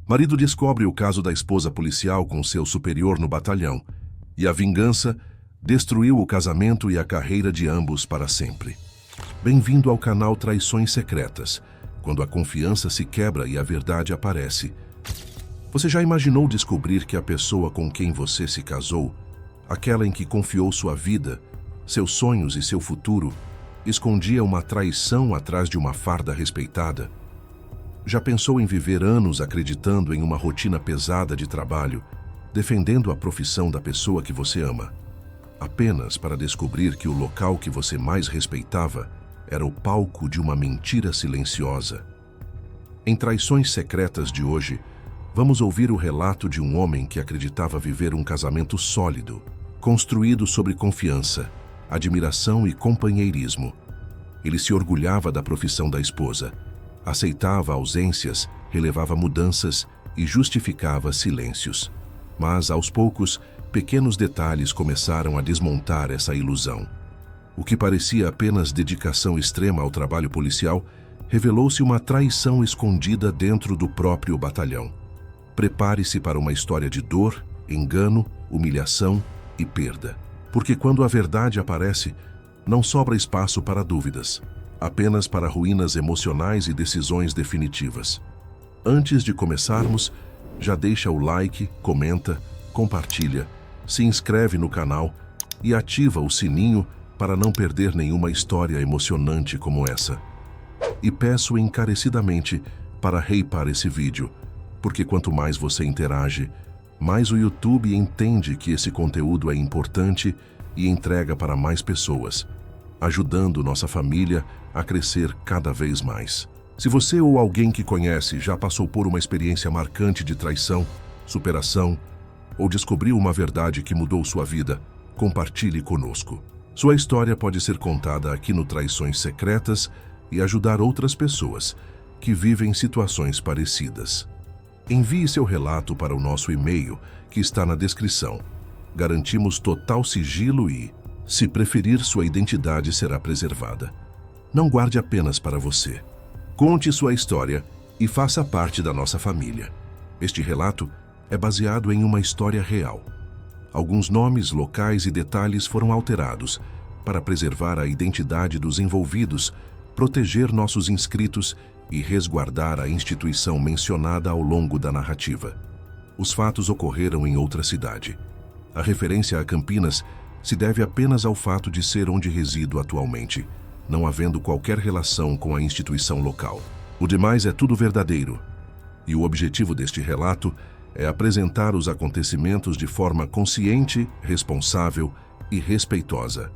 Marido descobre o caso da esposa policial com seu superior no batalhão, e a vingança destruiu o casamento e a carreira de ambos para sempre. Bem-vindo ao canal Traições Secretas, quando a confiança se quebra e a verdade aparece. Você já imaginou descobrir que a pessoa com quem você se casou, aquela em que confiou sua vida, seus sonhos e seu futuro, escondia uma traição atrás de uma farda respeitada? Já pensou em viver anos acreditando em uma rotina pesada de trabalho, defendendo a profissão da pessoa que você ama, apenas para descobrir que o local que você mais respeitava era o palco de uma mentira silenciosa? Em Traições Secretas de hoje, vamos ouvir o relato de um homem que acreditava viver um casamento sólido, construído sobre confiança, admiração e companheirismo. Ele se orgulhava da profissão da esposa, aceitava ausências, relevava mudanças e justificava silêncios. Mas, aos poucos, pequenos detalhes começaram a desmontar essa ilusão. O que parecia apenas dedicação extrema ao trabalho policial revelou-se uma traição escondida dentro do próprio batalhão. Prepare-se para uma história de dor, engano, humilhação e perda. Porque quando a verdade aparece, não sobra espaço para dúvidas, apenas para ruínas emocionais e decisões definitivas. Antes de começarmos, já deixa o like, comenta, compartilha, se inscreve no canal e ativa o sininho para não perder nenhuma história emocionante como essa. E peço encarecidamente para hypar esse vídeo, porque quanto mais você interage, mais o YouTube entende que esse conteúdo é importante e entrega para mais pessoas, ajudando nossa família a crescer cada vez mais. Se você ou alguém que conhece já passou por uma experiência marcante de traição, superação ou descobriu uma verdade que mudou sua vida, compartilhe conosco. Sua história pode ser contada aqui no Traições Secretas e ajudar outras pessoas que vivem situações parecidas. Envie seu relato para o nosso e-mail, que está na descrição. Garantimos total sigilo e, se preferir, sua identidade será preservada. Não guarde apenas para você. Conte sua história e faça parte da nossa família. Este relato é baseado em uma história real. Alguns nomes, locais e detalhes foram alterados para preservar a identidade dos envolvidos, proteger nossos inscritos e resguardar a instituição mencionada ao longo da narrativa. Os fatos ocorreram em outra cidade. A referência a Campinas se deve apenas ao fato de ser onde resido atualmente, não havendo qualquer relação com a instituição local. O demais é tudo verdadeiro. E o objetivo deste relato é apresentar os acontecimentos de forma consciente, responsável e respeitosa.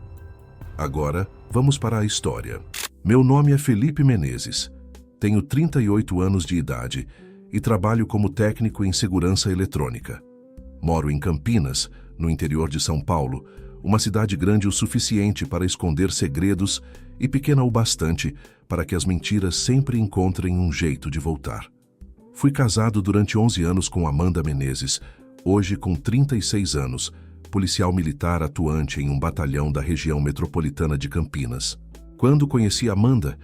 Agora, vamos para a história. Meu nome é Felipe Menezes. Tenho 38 anos de idade e trabalho como técnico em segurança eletrônica. Moro em Campinas, no interior de São Paulo, uma cidade grande o suficiente para esconder segredos e pequena o bastante para que as mentiras sempre encontrem um jeito de voltar. Fui casado durante 11 anos com Amanda Menezes, hoje com 36 anos, policial militar atuante em um batalhão da região metropolitana de Campinas. Quando conheci Amanda,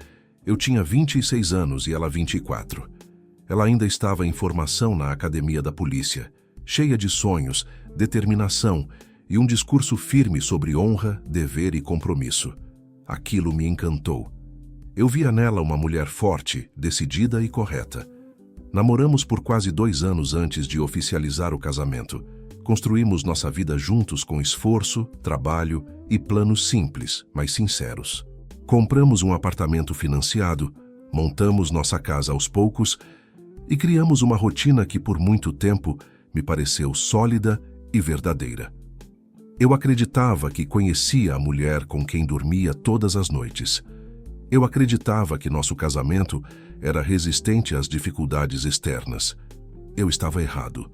eu tinha 26 anos e ela 24. Ela ainda estava em formação na academia da polícia, cheia de sonhos, determinação e um discurso firme sobre honra, dever e compromisso. Aquilo me encantou. Eu via nela uma mulher forte, decidida e correta. Namoramos por quase 2 anos antes de oficializar o casamento. Construímos nossa vida juntos com esforço, trabalho e planos simples, mas sinceros. Compramos um apartamento financiado, montamos nossa casa aos poucos e criamos uma rotina que por muito tempo me pareceu sólida e verdadeira. Eu acreditava que conhecia a mulher com quem dormia todas as noites. Eu acreditava que nosso casamento era resistente às dificuldades externas. Eu estava errado.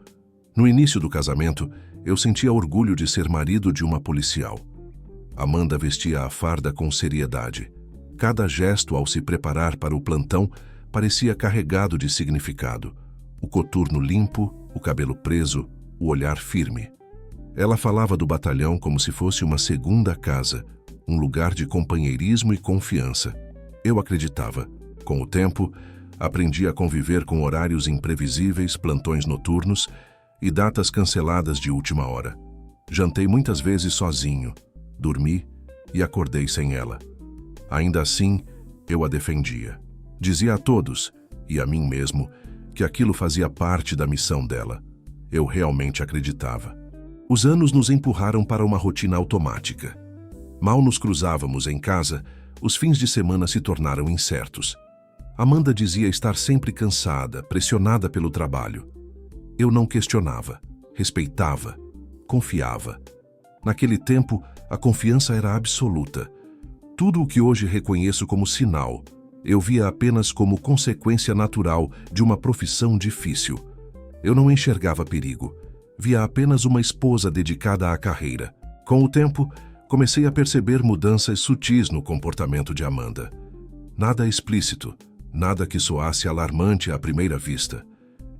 No início do casamento, eu sentia orgulho de ser marido de uma policial. Amanda vestia a farda com seriedade. Cada gesto ao se preparar para o plantão parecia carregado de significado. O coturno limpo, o cabelo preso, o olhar firme. Ela falava do batalhão como se fosse uma segunda casa, um lugar de companheirismo e confiança. Eu acreditava. Com o tempo, Aprendi a conviver com horários imprevisíveis, plantões noturnos e datas canceladas de última hora. Jantei muitas vezes sozinho, dormi e acordei sem ela. Ainda assim, eu a defendia. Dizia a todos, e a mim mesmo, que aquilo fazia parte da missão dela. Eu realmente acreditava. Os anos nos empurraram para uma rotina automática. Mal nos cruzávamos em casa, os fins de semana se tornaram incertos. Amanda dizia estar sempre cansada, pressionada pelo trabalho. Eu não questionava, respeitava, confiava. Naquele tempo, a confiança era absoluta. Tudo o que hoje reconheço como sinal, eu via apenas como consequência natural de uma profissão difícil. Eu não enxergava perigo. Via apenas uma esposa dedicada à carreira. Com o tempo, comecei a perceber mudanças sutis no comportamento de Amanda. Nada explícito, nada que soasse alarmante à primeira vista.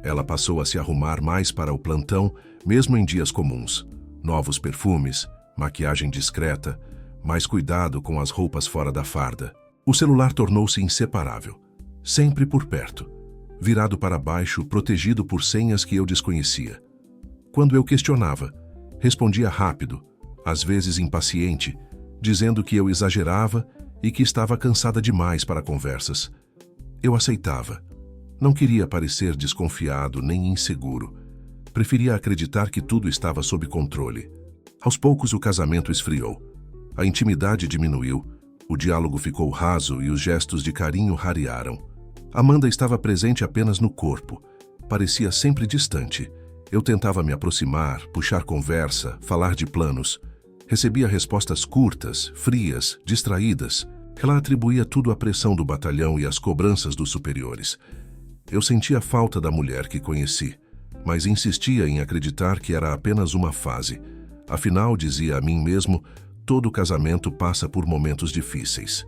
Ela passou a se arrumar mais para o plantão, mesmo em dias comuns. Novos perfumes, maquiagem discreta, mais cuidado com as roupas fora da farda. O celular tornou-se inseparável, sempre por perto, virado para baixo, protegido por senhas que eu desconhecia. Quando eu questionava, respondia rápido, às vezes impaciente, dizendo que eu exagerava e que estava cansada demais para conversas. Eu aceitava. Não queria parecer desconfiado nem inseguro. Preferia acreditar que tudo estava sob controle. Aos poucos o casamento esfriou. A intimidade diminuiu, o diálogo ficou raso e os gestos de carinho rarearam. Amanda estava presente apenas no corpo. Parecia sempre distante. Eu tentava me aproximar, puxar conversa, falar de planos. Recebia respostas curtas, frias, distraídas. Ela atribuía tudo à pressão do batalhão e às cobranças dos superiores. Eu sentia falta da mulher que conheci, mas insistia em acreditar que era apenas uma fase. Afinal, dizia a mim mesmo, todo casamento passa por momentos difíceis.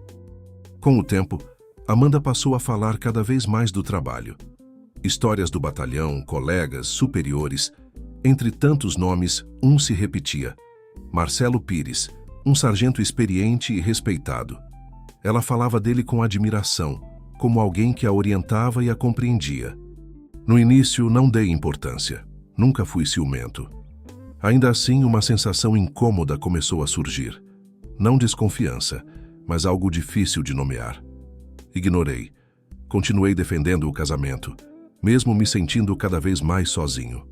Com o tempo, Amanda passou a falar cada vez mais do trabalho. Histórias do batalhão, colegas, superiores. Entre tantos nomes, um se repetia. Marcelo Pires, um sargento experiente e respeitado. Ela falava dele com admiração, como alguém que a orientava e a compreendia. No início, não dei importância. Nunca fui ciumento. Ainda assim, uma sensação incômoda começou a surgir. Não desconfiança, mas algo difícil de nomear. Ignorei. Continuei defendendo o casamento, mesmo me sentindo cada vez mais sozinho.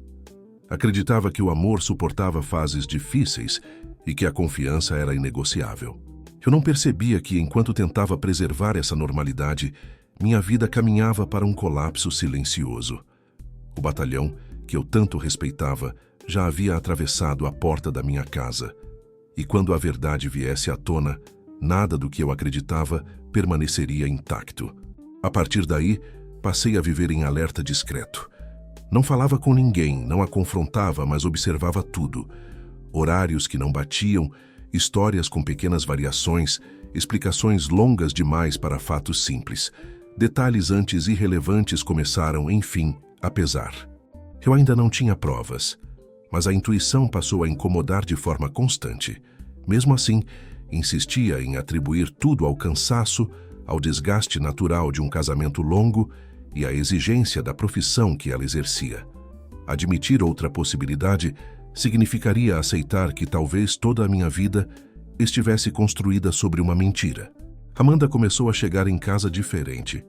Acreditava que o amor suportava fases difíceis e que a confiança era inegociável. Eu não percebia que, enquanto tentava preservar essa normalidade, minha vida caminhava para um colapso silencioso. O batalhão, que eu tanto respeitava, já havia atravessado a porta da minha casa. E quando a verdade viesse à tona, nada do que eu acreditava permaneceria intacto. A partir daí, passei a viver em alerta discreto. Não falava com ninguém, não a confrontava, mas observava tudo. Horários que não batiam, histórias com pequenas variações, explicações longas demais para fatos simples. Detalhes antes irrelevantes começaram, enfim, a pesar. Eu ainda não tinha provas, mas a intuição passou a incomodar de forma constante. Mesmo assim, insistia em atribuir tudo ao cansaço, ao desgaste natural de um casamento longo e à exigência da profissão que ela exercia. Admitir outra possibilidade significaria aceitar que talvez toda a minha vida estivesse construída sobre uma mentira. Amanda começou a chegar em casa diferente.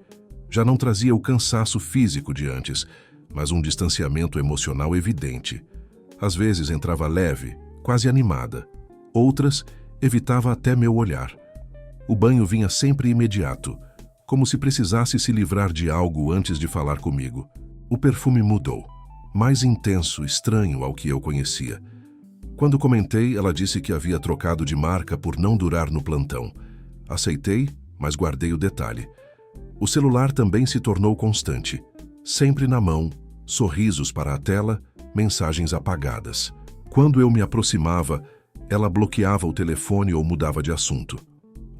Já não trazia o cansaço físico de antes, mas um distanciamento emocional evidente. Às vezes entrava leve, quase animada. Outras, evitava até meu olhar. O banho vinha sempre imediato, como se precisasse se livrar de algo antes de falar comigo. O perfume mudou, mais intenso, estranho ao que eu conhecia. Quando comentei, ela disse que havia trocado de marca por não durar no plantão. Aceitei, mas guardei o detalhe. O celular também se tornou constante, sempre na mão, sorrisos para a tela, mensagens apagadas. Quando eu me aproximava, ela bloqueava o telefone ou mudava de assunto.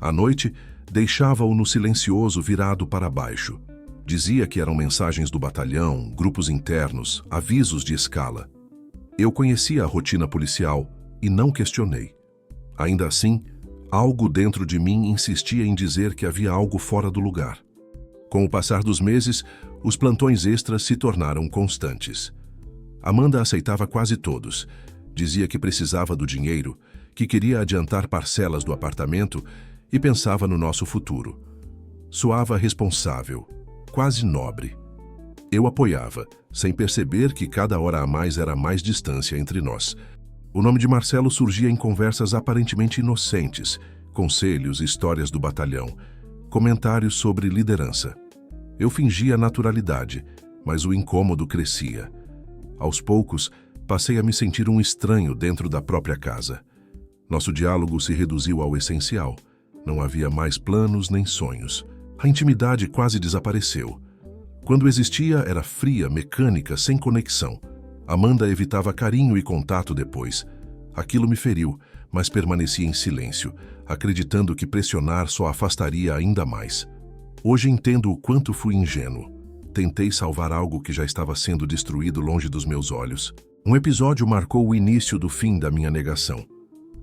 À noite, deixava-o no silencioso virado para baixo. Dizia que eram mensagens do batalhão, grupos internos, avisos de escala. Eu conhecia a rotina policial e não questionei. Ainda assim, algo dentro de mim insistia em dizer que havia algo fora do lugar. Com o passar dos meses, os plantões extras se tornaram constantes. Amanda aceitava quase todos. Dizia que precisava do dinheiro, que queria adiantar parcelas do apartamento e pensava no nosso futuro. Soava responsável, quase nobre. Eu apoiava, sem perceber que cada hora a mais era mais distância entre nós. O nome de Marcelo surgia em conversas aparentemente inocentes, conselhos, histórias do batalhão, comentários sobre liderança. Eu fingia naturalidade, mas o incômodo crescia. Aos poucos, passei a me sentir um estranho dentro da própria casa. Nosso diálogo se reduziu ao essencial. Não havia mais planos nem sonhos. A intimidade quase desapareceu. Quando existia, era fria, mecânica, sem conexão. Amanda evitava carinho e contato depois. Aquilo me feriu, mas permaneci em silêncio, acreditando que pressionar só afastaria ainda mais. Hoje entendo o quanto fui ingênuo. Tentei salvar algo que já estava sendo destruído longe dos meus olhos. Um episódio marcou o início do fim da minha negação.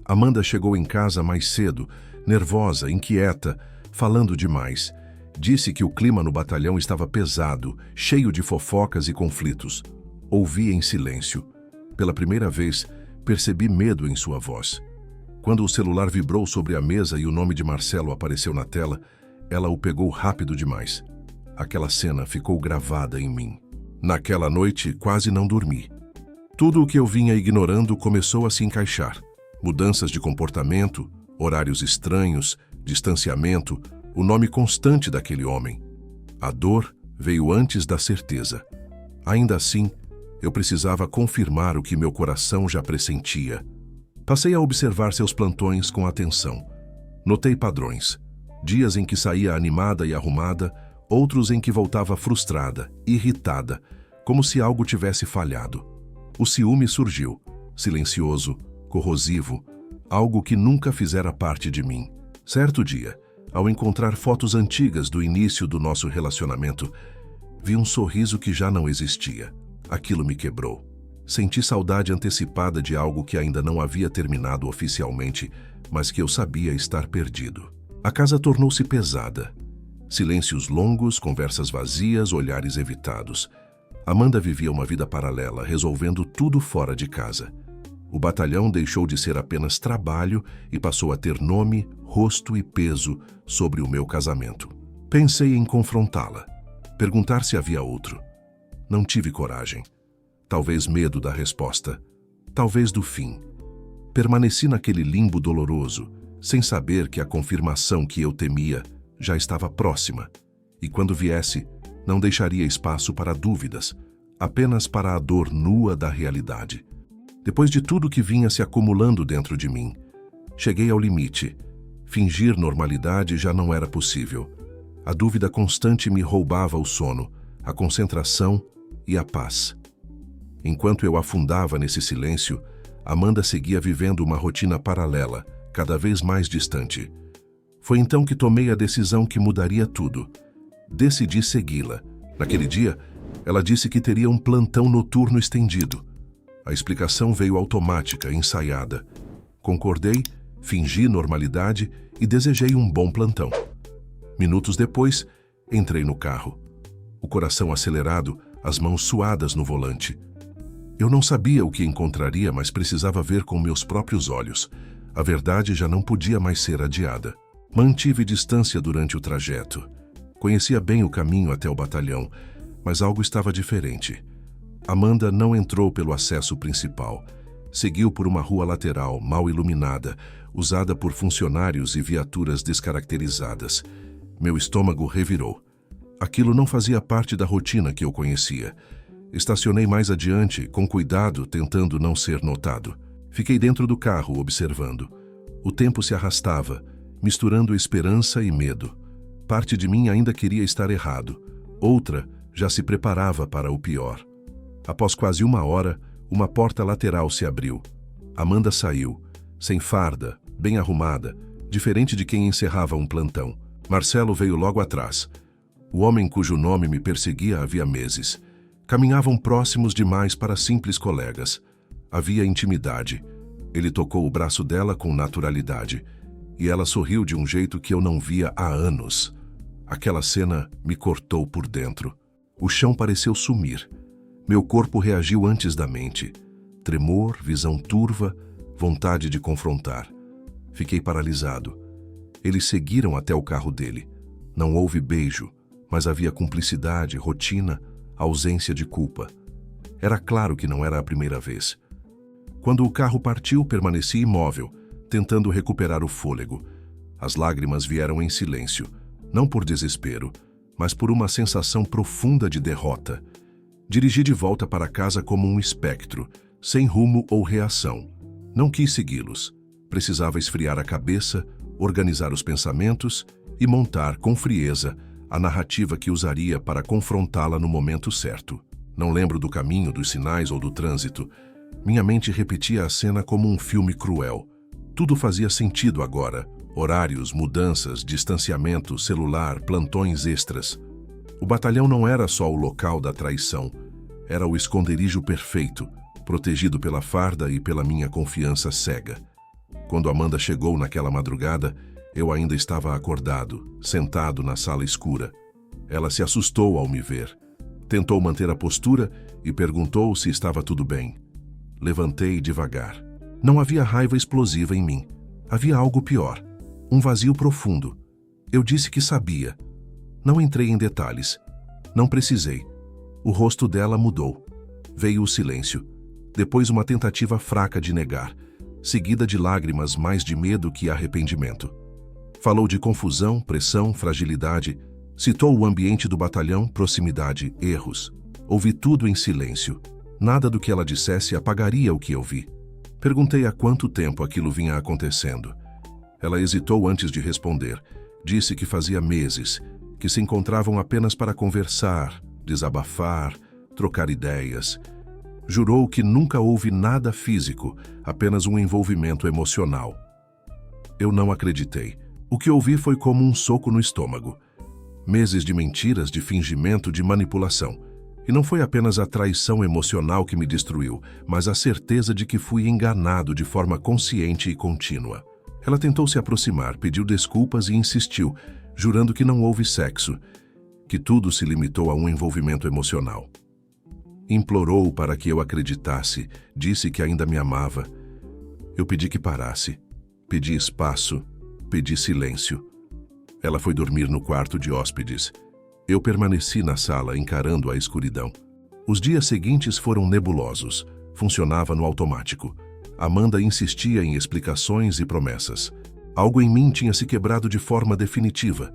Amanda chegou em casa mais cedo, nervosa, inquieta, falando demais. Disse que o clima no batalhão estava pesado, cheio de fofocas e conflitos. Ouvi em silêncio. Pela primeira vez, percebi medo em sua voz. Quando o celular vibrou sobre a mesa e o nome de Marcelo apareceu na tela, ela o pegou rápido demais. Aquela cena ficou gravada em mim. Naquela noite, quase não dormi. Tudo o que eu vinha ignorando começou a se encaixar. Mudanças de comportamento, horários estranhos, distanciamento, o nome constante daquele homem. A dor veio antes da certeza. Ainda assim, eu precisava confirmar o que meu coração já pressentia. Passei a observar seus plantões com atenção. Notei padrões. Dias em que saía animada e arrumada, outros em que voltava frustrada, irritada, como se algo tivesse falhado. O ciúme surgiu, silencioso, corrosivo, algo que nunca fizera parte de mim. Certo dia, ao encontrar fotos antigas do início do nosso relacionamento, vi um sorriso que já não existia. Aquilo me quebrou. Senti saudade antecipada de algo que ainda não havia terminado oficialmente, mas que eu sabia estar perdido. A casa tornou-se pesada. Silêncios longos, conversas vazias, olhares evitados. Amanda vivia uma vida paralela, resolvendo tudo fora de casa. O batalhão deixou de ser apenas trabalho e passou a ter nome, rosto e peso sobre o meu casamento. Pensei em confrontá-la, perguntar se havia outro. Não tive coragem. Talvez medo da resposta, talvez do fim. Permaneci naquele limbo doloroso, sem saber que a confirmação que eu temia já estava próxima, e quando viesse, não deixaria espaço para dúvidas, apenas para a dor nua da realidade. Depois de tudo que vinha se acumulando dentro de mim, cheguei ao limite. Fingir normalidade já não era possível. A dúvida constante me roubava o sono, a concentração e a paz. Enquanto eu afundava nesse silêncio, Amanda seguia vivendo uma rotina paralela, cada vez mais distante. Foi então que tomei a decisão que mudaria tudo. Decidi segui-la. Naquele dia, ela disse que teria um plantão noturno estendido. A explicação veio automática, ensaiada. Concordei, fingi normalidade e desejei um bom plantão. Minutos depois, entrei no carro. O coração acelerado, as mãos suadas no volante. Eu não sabia o que encontraria, mas precisava ver com meus próprios olhos. A verdade já não podia mais ser adiada. Mantive distância durante o trajeto. Conhecia bem o caminho até o batalhão, mas algo estava diferente. Amanda não entrou pelo acesso principal. Seguiu por uma rua lateral, mal iluminada, usada por funcionários e viaturas descaracterizadas. Meu estômago revirou. Aquilo não fazia parte da rotina que eu conhecia. Estacionei mais adiante, com cuidado, tentando não ser notado. Fiquei dentro do carro, observando. O tempo se arrastava, misturando esperança e medo. Parte de mim ainda queria estar errado. Outra já se preparava para o pior. Após quase uma hora, uma porta lateral se abriu. Amanda saiu, sem farda, bem arrumada, diferente de quem encerrava um plantão. Marcelo veio logo atrás. O homem cujo nome me perseguia havia meses. Caminhavam próximos demais para simples colegas. Havia intimidade. Ele tocou o braço dela com naturalidade. E ela sorriu de um jeito que eu não via há anos. Aquela cena me cortou por dentro. O chão pareceu sumir. Meu corpo reagiu antes da mente. Tremor, visão turva, vontade de confrontar. Fiquei paralisado. Eles seguiram até o carro dele. Não houve beijo, mas havia cumplicidade, rotina, ausência de culpa. Era claro que não era a primeira vez. Quando o carro partiu, permaneci imóvel, tentando recuperar o fôlego. As lágrimas vieram em silêncio, não por desespero, mas por uma sensação profunda de derrota. Dirigi de volta para casa como um espectro, sem rumo ou reação. Não quis segui-los. Precisava esfriar a cabeça, organizar os pensamentos e montar, com frieza, a narrativa que usaria para confrontá-la no momento certo. Não lembro do caminho, dos sinais ou do trânsito. Minha mente repetia a cena como um filme cruel. Tudo fazia sentido agora. Horários, mudanças, distanciamento, celular, plantões extras. O batalhão não era só o local da traição. Era o esconderijo perfeito, protegido pela farda e pela minha confiança cega. Quando Amanda chegou naquela madrugada, eu ainda estava acordado, sentado na sala escura. Ela se assustou ao me ver. Tentou manter a postura e perguntou se estava tudo bem. Levantei devagar. Não havia raiva explosiva em mim. Havia algo pior. Um vazio profundo. Eu disse que sabia. Não entrei em detalhes. Não precisei. O rosto dela mudou. Veio o silêncio. Depois uma tentativa fraca de negar, seguida de lágrimas mais de medo que arrependimento. Falou de confusão, pressão, fragilidade. Citou o ambiente do batalhão, proximidade, erros. Ouvi tudo em silêncio. Nada do que ela dissesse apagaria o que eu vi. Perguntei há quanto tempo aquilo vinha acontecendo. Ela hesitou antes de responder. Disse que fazia meses, que se encontravam apenas para conversar, desabafar, trocar ideias. Jurou que nunca houve nada físico, apenas um envolvimento emocional. Eu não acreditei. O que ouvi foi como um soco no estômago. Meses de mentiras, de fingimento, de manipulação. E não foi apenas a traição emocional que me destruiu, mas a certeza de que fui enganado de forma consciente e contínua. Ela tentou se aproximar, pediu desculpas e insistiu, jurando que não houve sexo, que tudo se limitou a um envolvimento emocional. Implorou para que eu acreditasse, disse que ainda me amava. Eu pedi que parasse, pedi espaço, pedi silêncio. Ela foi dormir no quarto de hóspedes. Eu permaneci na sala, encarando a escuridão. Os dias seguintes foram nebulosos. Funcionava no automático. Amanda insistia em explicações e promessas. Algo em mim tinha se quebrado de forma definitiva.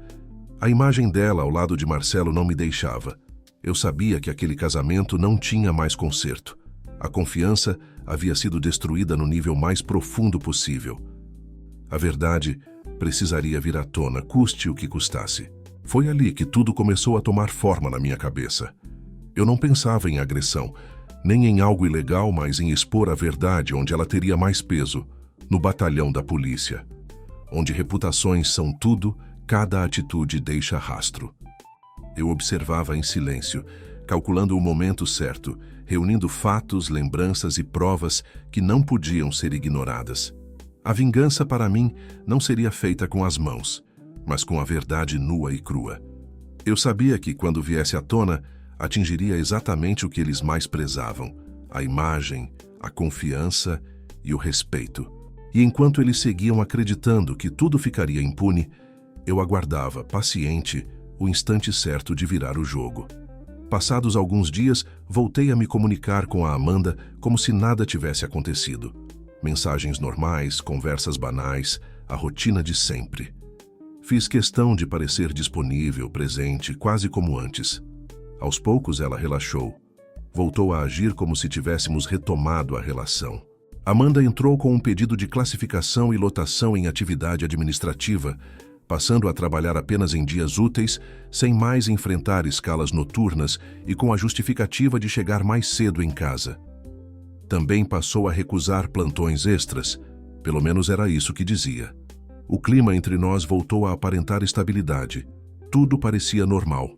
A imagem dela ao lado de Marcelo não me deixava. Eu sabia que aquele casamento não tinha mais conserto. A confiança havia sido destruída no nível mais profundo possível. A verdade precisaria vir à tona, custe o que custasse. Foi ali que tudo começou a tomar forma na minha cabeça. Eu não pensava em agressão, nem em algo ilegal, mas em expor a verdade onde ela teria mais peso, no batalhão da polícia. Onde reputações são tudo, cada atitude deixa rastro. Eu observava em silêncio, calculando o momento certo, reunindo fatos, lembranças e provas que não podiam ser ignoradas. A vingança para mim não seria feita com as mãos, mas com a verdade nua e crua. Eu sabia que, quando viesse à tona, atingiria exatamente o que eles mais prezavam: a imagem, a confiança e o respeito. E enquanto eles seguiam acreditando que tudo ficaria impune, eu aguardava, paciente, o instante certo de virar o jogo. Passados alguns dias, voltei a me comunicar com a Amanda como se nada tivesse acontecido. Mensagens normais, conversas banais, a rotina de sempre. Fiz questão de parecer disponível, presente, quase como antes. Aos poucos ela relaxou. Voltou a agir como se tivéssemos retomado a relação. Amanda entrou com um pedido de classificação e lotação em atividade administrativa, passando a trabalhar apenas em dias úteis, sem mais enfrentar escalas noturnas e com a justificativa de chegar mais cedo em casa. Também passou a recusar plantões extras, pelo menos era isso que dizia. O clima entre nós voltou a aparentar estabilidade. Tudo parecia normal.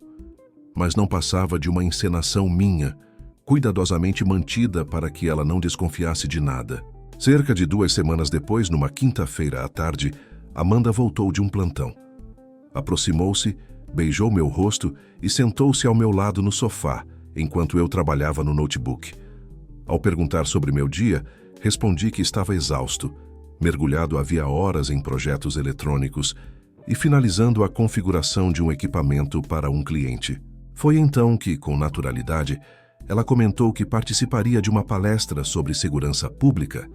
Mas não passava de uma encenação minha, cuidadosamente mantida para que ela não desconfiasse de nada. Cerca de 2 semanas depois, numa quinta-feira à tarde, Amanda voltou de um plantão. Aproximou-se, beijou meu rosto e sentou-se ao meu lado no sofá, enquanto eu trabalhava no notebook. Ao perguntar sobre meu dia, respondi que estava exausto, mergulhado havia horas em projetos eletrônicos e finalizando a configuração de um equipamento para um cliente. Foi então que, com naturalidade, ela comentou que participaria de uma palestra sobre segurança pública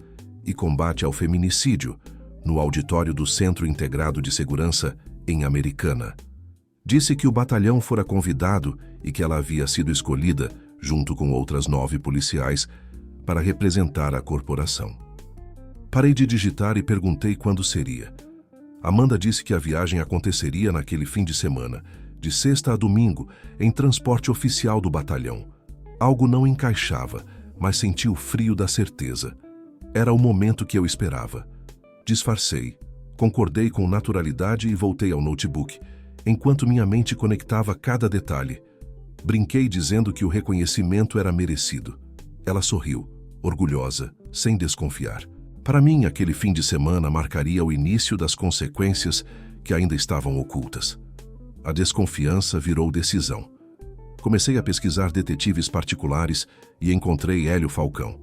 e combate ao feminicídio no auditório do Centro Integrado de Segurança em Americana. Disse que o batalhão fora convidado e que ela havia sido escolhida, junto com outras 9 policiais, para representar a corporação. Parei de digitar e perguntei quando seria. Amanda disse que a viagem aconteceria naquele fim de semana, de sexta a domingo, em transporte oficial do batalhão. Algo não encaixava, mas senti o frio da certeza. Era o momento que eu esperava. Disfarcei, concordei com naturalidade e voltei ao notebook, enquanto minha mente conectava cada detalhe. Brinquei dizendo que o reconhecimento era merecido. Ela sorriu, orgulhosa, sem desconfiar. Para mim, aquele fim de semana marcaria o início das consequências que ainda estavam ocultas. A desconfiança virou decisão. Comecei a pesquisar detetives particulares e encontrei Hélio Falcão.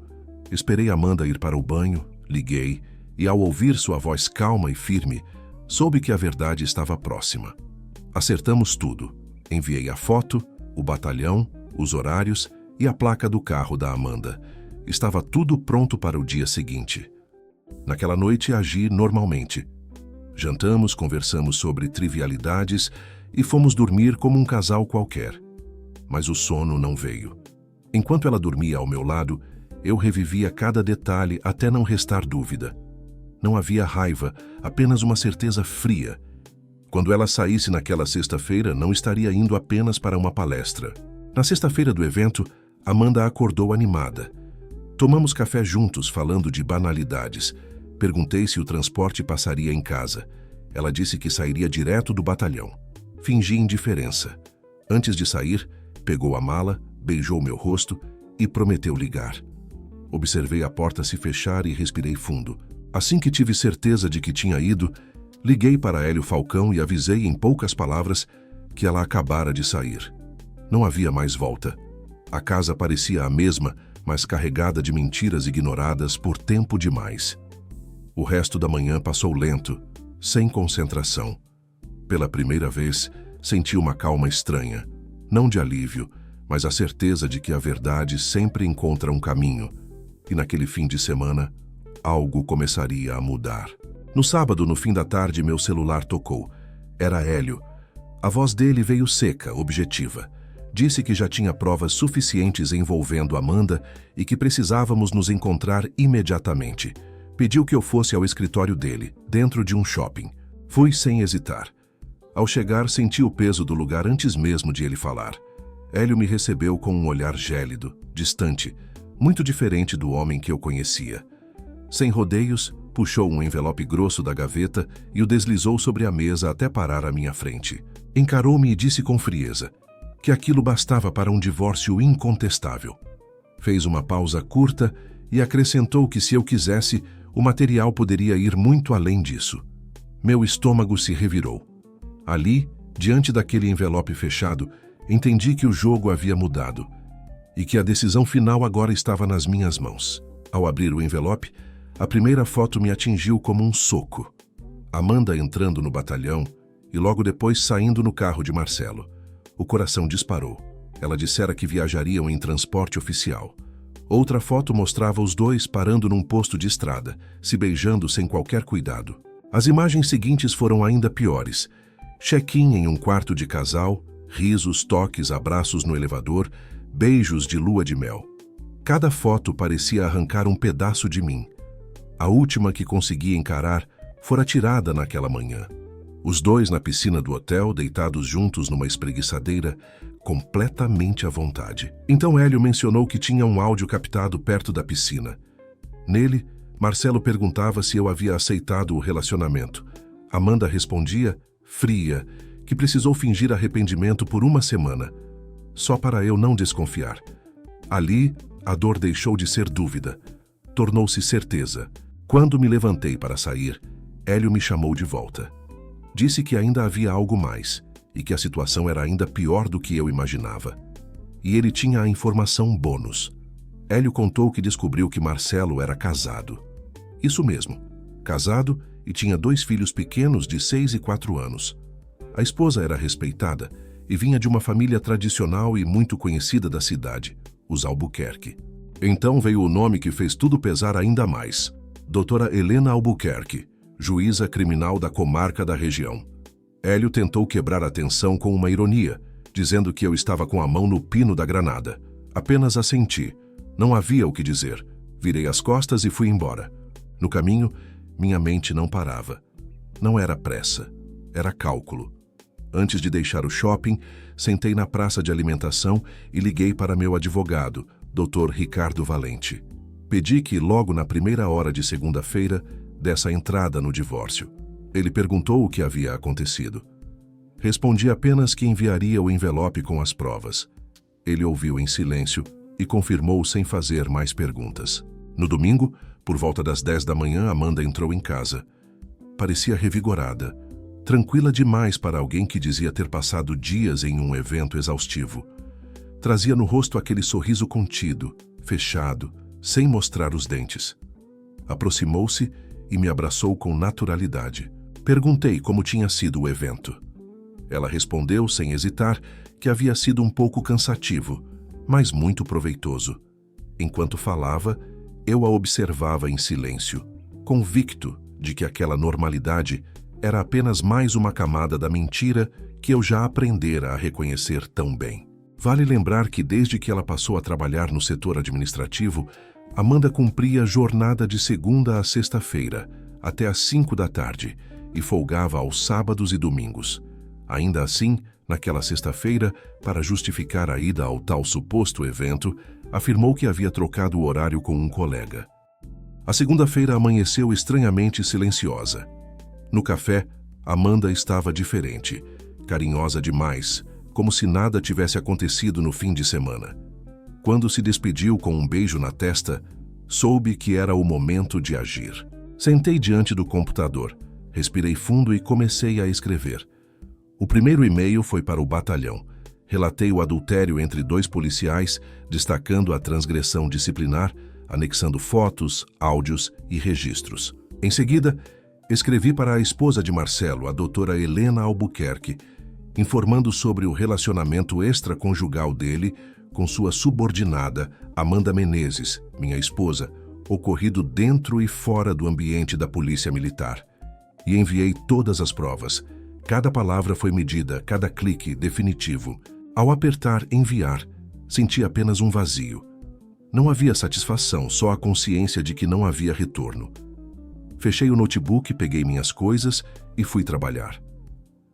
Esperei Amanda ir para o banho, liguei e, ao ouvir sua voz calma e firme, soube que a verdade estava próxima. Acertamos tudo. Enviei a foto, o batalhão, os horários e a placa do carro da Amanda. Estava tudo pronto para o dia seguinte. Naquela noite agi normalmente. Jantamos, conversamos sobre trivialidades e fomos dormir como um casal qualquer. Mas o sono não veio. Enquanto ela dormia ao meu lado, eu revivia cada detalhe até não restar dúvida. Não havia raiva, apenas uma certeza fria. Quando ela saísse naquela sexta-feira, não estaria indo apenas para uma palestra. Na sexta-feira do evento, Amanda acordou animada. Tomamos café juntos, falando de banalidades. Perguntei se o transporte passaria em casa. Ela disse que sairia direto do batalhão. Fingi indiferença. Antes de sair, pegou a mala, beijou meu rosto e prometeu ligar. Observei a porta se fechar e respirei fundo. Assim que tive certeza de que tinha ido, liguei para Hélio Falcão e avisei em poucas palavras que ela acabara de sair. Não havia mais volta. A casa parecia a mesma, mas carregada de mentiras ignoradas por tempo demais. O resto da manhã passou lento, sem concentração. Pela primeira vez, senti uma calma estranha, não de alívio, mas a certeza de que a verdade sempre encontra um caminho. E naquele fim de semana, algo começaria a mudar. No sábado, no fim da tarde, meu celular tocou. Era Hélio. A voz dele veio seca, objetiva. Disse que já tinha provas suficientes envolvendo Amanda e que precisávamos nos encontrar imediatamente. Pediu que eu fosse ao escritório dele, dentro de um shopping. Fui sem hesitar. Ao chegar, senti o peso do lugar antes mesmo de ele falar. Hélio me recebeu com um olhar gélido, distante, muito diferente do homem que eu conhecia. Sem rodeios, puxou um envelope grosso da gaveta e o deslizou sobre a mesa até parar à minha frente. Encarou-me e disse com frieza que aquilo bastava para um divórcio incontestável. Fez uma pausa curta e acrescentou que, se eu quisesse, o material poderia ir muito além disso. Meu estômago se revirou. Ali, diante daquele envelope fechado, entendi que o jogo havia mudado e que a decisão final agora estava nas minhas mãos. Ao abrir o envelope, a primeira foto me atingiu como um soco. Amanda entrando no batalhão e logo depois saindo no carro de Marcelo. O coração disparou. Ela dissera que viajariam em transporte oficial. Outra foto mostrava os dois parando num posto de estrada, se beijando sem qualquer cuidado. As imagens seguintes foram ainda piores. Check-in em um quarto de casal, risos, toques, abraços no elevador, beijos de lua de mel. Cada foto parecia arrancar um pedaço de mim. A última que consegui encarar fora tirada naquela manhã. Os dois na piscina do hotel, deitados juntos numa espreguiçadeira, completamente à vontade. Então Hélio mencionou que tinha um áudio captado perto da piscina. Nele, Marcelo perguntava se eu havia aceitado o relacionamento. Amanda respondia, fria, que precisou fingir arrependimento por uma semana, só para eu não desconfiar. Ali, a dor deixou de ser dúvida. Tornou-se certeza. Quando me levantei para sair, Hélio me chamou de volta. Disse que ainda havia algo mais, e que a situação era ainda pior do que eu imaginava. E ele tinha a informação bônus. Hélio contou que descobriu que Marcelo era casado. Isso mesmo, casado e tinha 2 filhos pequenos de 6 e 4 anos. A esposa era respeitada e vinha de uma família tradicional e muito conhecida da cidade, os Albuquerque. Então veio o nome que fez tudo pesar ainda mais: Doutora Helena Albuquerque, juíza criminal da comarca da região. Hélio tentou quebrar a tensão com uma ironia, dizendo que eu estava com a mão no pino da granada. Apenas assenti. Não havia o que dizer. Virei as costas e fui embora. No caminho, minha mente não parava. Não era pressa, era cálculo. Antes de deixar o shopping, sentei na praça de alimentação e liguei para meu advogado, Dr. Ricardo Valente. Pedi que, logo na primeira hora de segunda-feira, desse a entrada no divórcio. Ele perguntou o que havia acontecido. Respondi apenas que enviaria o envelope com as provas. Ele ouviu em silêncio e confirmou sem fazer mais perguntas. No domingo, por volta das 10 da manhã, Amanda entrou em casa. Parecia revigorada, tranquila demais para alguém que dizia ter passado dias em um evento exaustivo. Trazia no rosto aquele sorriso contido, fechado, sem mostrar os dentes. Aproximou-se e me abraçou com naturalidade. Perguntei como tinha sido o evento. Ela respondeu, sem hesitar, que havia sido um pouco cansativo, mas muito proveitoso. Enquanto falava, eu a observava em silêncio, convicto de que aquela normalidade era apenas mais uma camada da mentira que eu já aprendera a reconhecer tão bem. Vale lembrar que desde que ela passou a trabalhar no setor administrativo, Amanda cumpria jornada de segunda a sexta-feira, até às 5 da tarde, e folgava aos sábados e domingos. Ainda assim, naquela sexta-feira, para justificar a ida ao tal suposto evento, afirmou que havia trocado o horário com um colega. A segunda-feira amanheceu estranhamente silenciosa. No café, Amanda estava diferente, carinhosa demais, como se nada tivesse acontecido no fim de semana. Quando se despediu com um beijo na testa, soube que era o momento de agir. Sentei diante do computador, respirei fundo e comecei a escrever. O primeiro e-mail foi para o batalhão. Relatei o adultério entre 2 policiais, destacando a transgressão disciplinar, anexando fotos, áudios e registros. Em seguida, escrevi para a esposa de Marcelo, a doutora Helena Albuquerque, informando sobre o relacionamento extraconjugal dele com sua subordinada, Amanda Menezes, minha esposa, ocorrido dentro e fora do ambiente da polícia militar. E enviei todas as provas. Cada palavra foi medida, cada clique definitivo. Ao apertar enviar, senti apenas um vazio. Não havia satisfação, só a consciência de que não havia retorno. Fechei o notebook, peguei minhas coisas e fui trabalhar.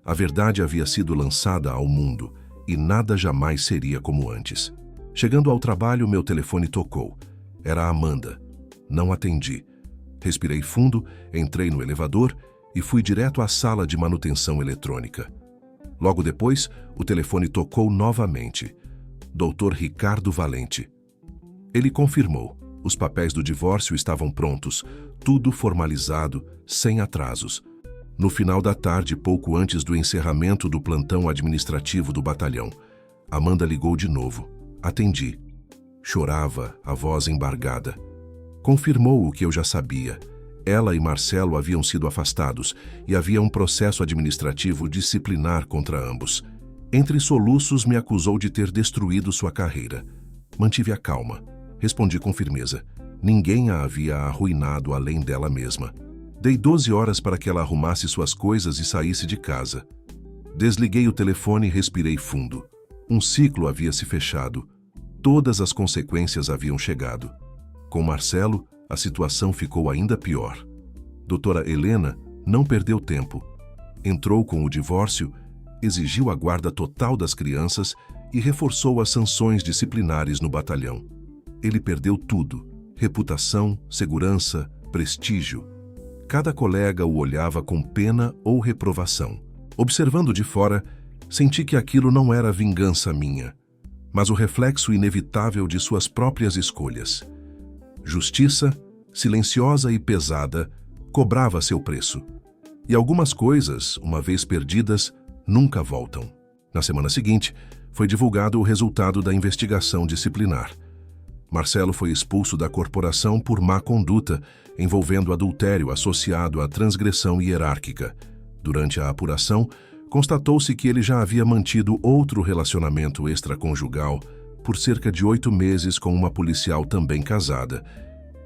A verdade havia sido lançada ao mundo e nada jamais seria como antes. Chegando ao trabalho, meu telefone tocou. Era a Amanda. Não atendi. Respirei fundo, entrei no elevador e fui direto à sala de manutenção eletrônica. Logo depois, o telefone tocou novamente. Dr. Ricardo Valente. Ele confirmou. Os papéis do divórcio estavam prontos, tudo formalizado, sem atrasos. No final da tarde, pouco antes do encerramento do plantão administrativo do batalhão, Amanda ligou de novo. Atendi. Chorava, a voz embargada. Confirmou o que eu já sabia. Ela e Marcelo haviam sido afastados e havia um processo administrativo disciplinar contra ambos. Entre soluços, me acusou de ter destruído sua carreira. Mantive a calma. Respondi com firmeza. Ninguém a havia arruinado além dela mesma. Dei 12 horas para que ela arrumasse suas coisas e saísse de casa. Desliguei o telefone e respirei fundo. Um ciclo havia se fechado. Todas as consequências haviam chegado. Com Marcelo, a situação ficou ainda pior. Doutora Helena não perdeu tempo. Entrou com o divórcio, exigiu a guarda total das crianças e reforçou as sanções disciplinares no batalhão. Ele perdeu tudo: reputação, segurança, prestígio. Cada colega o olhava com pena ou reprovação. Observando de fora, senti que aquilo não era vingança minha, mas o reflexo inevitável de suas próprias escolhas. Justiça, silenciosa e pesada, cobrava seu preço. E algumas coisas, uma vez perdidas, nunca voltam. Na semana seguinte, foi divulgado o resultado da investigação disciplinar. Marcelo foi expulso da corporação por má conduta, envolvendo adultério associado à transgressão hierárquica. Durante a apuração, constatou-se que ele já havia mantido outro relacionamento extraconjugal por cerca de 8 meses com uma policial também casada,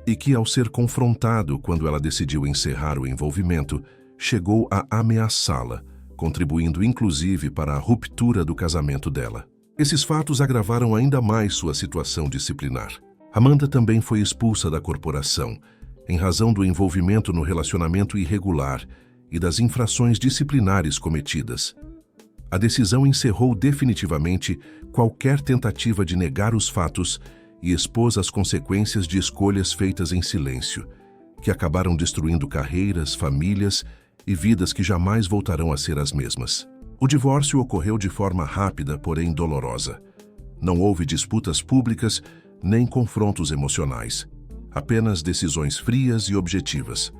e que, ao ser confrontado quando ela decidiu encerrar o envolvimento, chegou a ameaçá-la, contribuindo inclusive para a ruptura do casamento dela. Esses fatos agravaram ainda mais sua situação disciplinar. Amanda também foi expulsa da corporação, em razão do envolvimento no relacionamento irregular e das infrações disciplinares cometidas. A decisão encerrou definitivamente qualquer tentativa de negar os fatos e expôs as consequências de escolhas feitas em silêncio, que acabaram destruindo carreiras, famílias e vidas que jamais voltarão a ser as mesmas. O divórcio ocorreu de forma rápida, porém dolorosa. Não houve disputas públicas nem confrontos emocionais, apenas decisões frias e objetivas.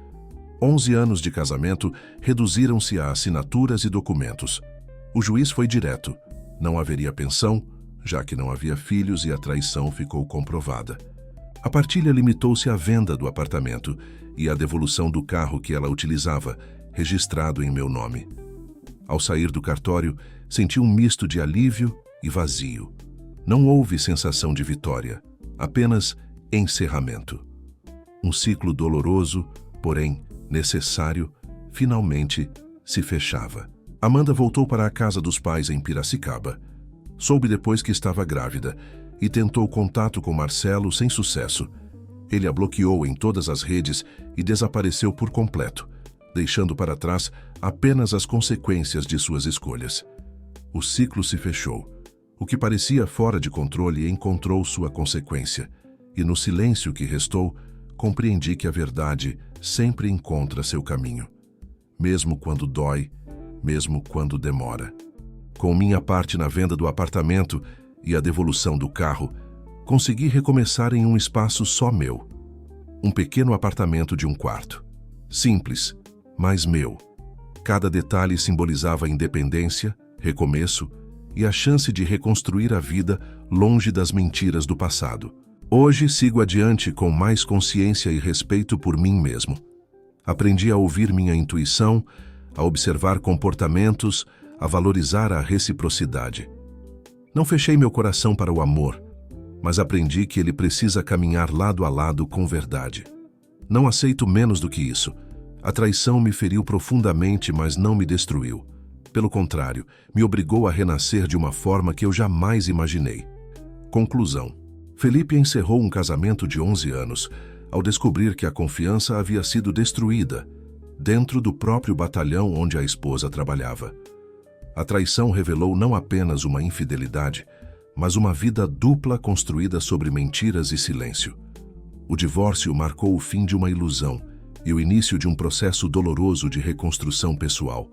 11 anos de casamento reduziram-se a assinaturas e documentos. O juiz foi direto. Não haveria pensão, já que não havia filhos e a traição ficou comprovada. A partilha limitou-se à venda do apartamento e à devolução do carro que ela utilizava, registrado em meu nome. Ao sair do cartório, senti um misto de alívio e vazio. Não houve sensação de vitória, apenas encerramento. Um ciclo doloroso, porém necessário, finalmente se fechava. Amanda voltou para a casa dos pais em Piracicaba. Soube depois que estava grávida e tentou contato com Marcelo sem sucesso. Ele a bloqueou em todas as redes e desapareceu por completo, deixando para trás apenas as consequências de suas escolhas. O ciclo se fechou. O que parecia fora de controle encontrou sua consequência, e no silêncio que restou, compreendi que a verdade sempre encontra seu caminho, mesmo quando dói, mesmo quando demora. Com minha parte na venda do apartamento e a devolução do carro, consegui recomeçar em um espaço só meu. Um pequeno apartamento de um quarto. Simples, mas meu. Cada detalhe simbolizava independência, recomeço e a chance de reconstruir a vida longe das mentiras do passado. Hoje sigo adiante com mais consciência e respeito por mim mesmo. Aprendi a ouvir minha intuição, a observar comportamentos, a valorizar a reciprocidade. Não fechei meu coração para o amor, mas aprendi que ele precisa caminhar lado a lado com verdade. Não aceito menos do que isso. A traição me feriu profundamente, mas não me destruiu. Pelo contrário, me obrigou a renascer de uma forma que eu jamais imaginei. Conclusão. Felipe encerrou um casamento de 11 anos, ao descobrir que a confiança havia sido destruída, dentro do próprio batalhão onde a esposa trabalhava. A traição revelou não apenas uma infidelidade, mas uma vida dupla construída sobre mentiras e silêncio. O divórcio marcou o fim de uma ilusão e o início de um processo doloroso de reconstrução pessoal.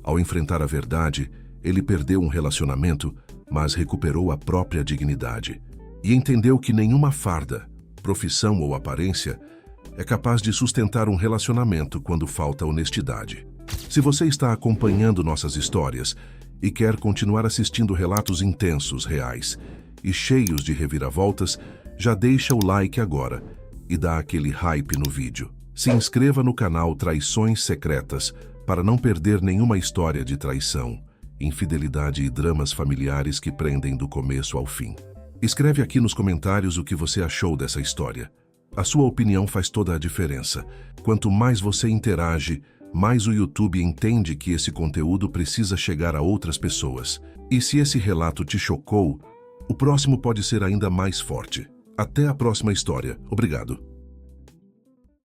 Ao enfrentar a verdade, ele perdeu um relacionamento, mas recuperou a própria dignidade. E entendeu que nenhuma farda, profissão ou aparência é capaz de sustentar um relacionamento quando falta honestidade. Se você está acompanhando nossas histórias e quer continuar assistindo relatos intensos, reais e cheios de reviravoltas, já deixa o like agora e dá aquele hype no vídeo. Se inscreva no canal Traições Secretas para não perder nenhuma história de traição, infidelidade e dramas familiares que prendem do começo ao fim. Escreve aqui nos comentários o que você achou dessa história. A sua opinião faz toda a diferença. Quanto mais você interage, mais o YouTube entende que esse conteúdo precisa chegar a outras pessoas. E se esse relato te chocou, o próximo pode ser ainda mais forte. Até a próxima história. Obrigado.